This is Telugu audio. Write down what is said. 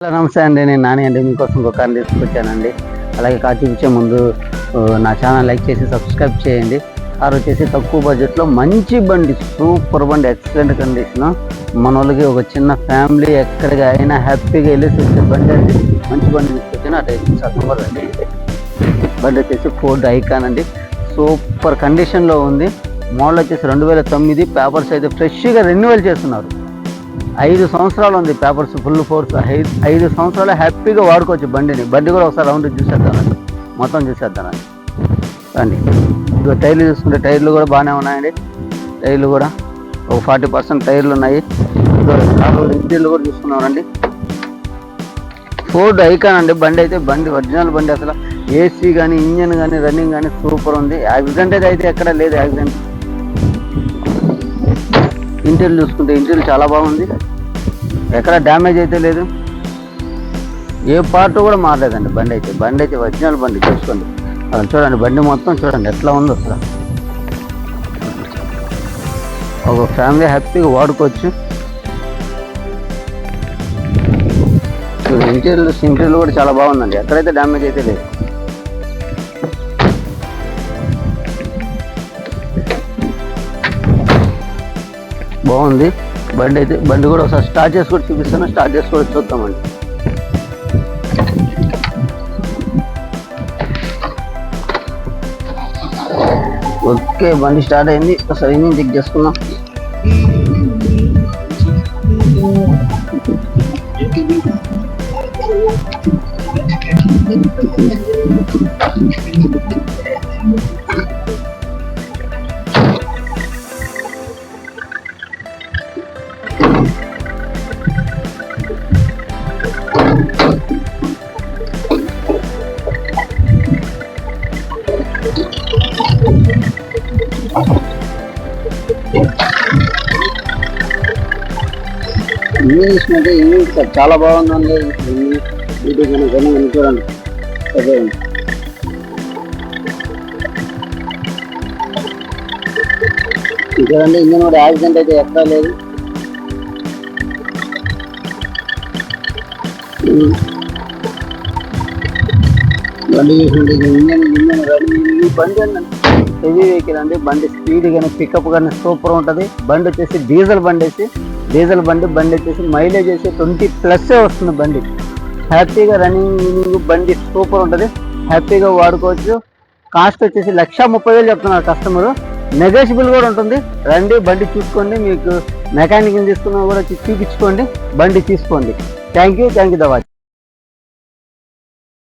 హలో నమస్తే అండి, నేను నాని అండి. మీకోసం ఒక కార్ తీసుకొచ్చానండి. అలాగే కార్ చూపించే ముందు నా ఛానల్ లైక్ చేసి సబ్స్క్రైబ్ చేయండి. కార్ వచ్చేసి తక్కువ బడ్జెట్లో మంచి బండి, సూపర్ బండి, ఎక్సలెంట్ కండిషన్. మన వాళ్ళకి ఒక చిన్న ఫ్యామిలీ ఎక్కడికి అయినా హ్యాపీగా వెళ్ళేసి వచ్చే బండి అండి. మంచి బండి తీసుకొచ్చాను. అటు సమ్మర్ అండి. బండి వచ్చేసి ఫోర్డ్ ఐకాన్ అండి. సూపర్ కండిషన్లో ఉంది. మోడల్ వచ్చేసి 2009. పేపర్స్ అయితే ఫ్రెష్గా రెన్యువల్ చేస్తున్నారు. 5 సంవత్సరాలు ఉంది పేపర్స్, ఫుల్ ఫోర్స్. 5 సంవత్సరాలు హ్యాపీగా వాడుకోవచ్చు బండిని. బండి కూడా ఒకసారి రౌండ్ చూసేద్దానండి, మొత్తం చూసేద్దానండి రండి. ఇదిగో టైర్లు చూసుకుంటే టైర్లు కూడా బాగానే ఉన్నాయండి. టైర్లు కూడా ఒక 40% టైర్లు ఉన్నాయి. ఇంటీరియర్లు కూడా చూసుకున్నామండి. ఫోర్డ్ ఐకాన్ అండి. బండి అయితే బండి ఒరిజినల్ బండి. అసలు ఏసీ కానీ ఇంజన్ కానీ రన్నింగ్ కానీ సూపర్ ఉంది. యాక్సిడెంట్ అయితే ఎక్కడ లేదు. యాక్సిడెంట్ ఇంటీరియర్ చూసుకుంటే ఇంటీరియర్ చాలా బాగుంది. ఎక్కడ డ్యామేజ్ అయితే లేదు. ఏ పార్ట్ కూడా మారలేదండి. బండి అయితే ఒరిజినల్ బండి. చూసుకోండి, అసలు చూడండి బండి మొత్తం చూడండి ఎట్లా ఉందో. అసలు ఒక ఫ్యామిలీ హ్యాపీగా వాడుకోవచ్చు. ఇంటీరియర్ కూడా చాలా బాగుందండి. ఎక్కడైతే డ్యామేజ్ అయితే లేదు. బాగుంది బండి అయితే. బండి కూడా ఒకసారి స్టార్ట్ చేసి కూడా చూపిస్తాను. స్టార్ట్ చేసి కూడా చూద్దామండి. ఓకే, బండి స్టార్ట్ అయింది. ఒకసారి ఇంజిన్ చెక్ చేసుకుందాం. ఇంజిన్ చూసుకుంటే ఇంజిన్ చాలా బాగుందండి. ఇది చూడండి. అదే చూడండి, ఇంజిన్ కూడా యాక్సిడెంట్ అయితే ఎక్కడా లేదు. బండి చూసుకుంటే ఇంజన్ రన్నింగ్. బండి ఏంటంటే హెవీ వెహికల్ అండి. బండి స్పీడ్ కానీ పికప్ కానీ సూపర్ ఉంటుంది. బండి వచ్చేసి డీజిల్ బండి వచ్చేసి మైలేజ్ వచ్చి 20+ వస్తుంది బండి. హ్యాపీగా రన్నింగ్ బండి సూపర్ ఉంటుంది. హ్యాపీగా వాడుకోవచ్చు. కాస్ట్ వచ్చేసి 1,30,000 చెప్తున్నారు కస్టమరు. నెగోషియబుల్ కూడా ఉంటుంది. రండి బండి చూసుకోండి. మీకు మెకానిక్ని తీసుకున్నా కూడా చూపించుకోండి. బండి తీసుకోండి. Thank you the watch.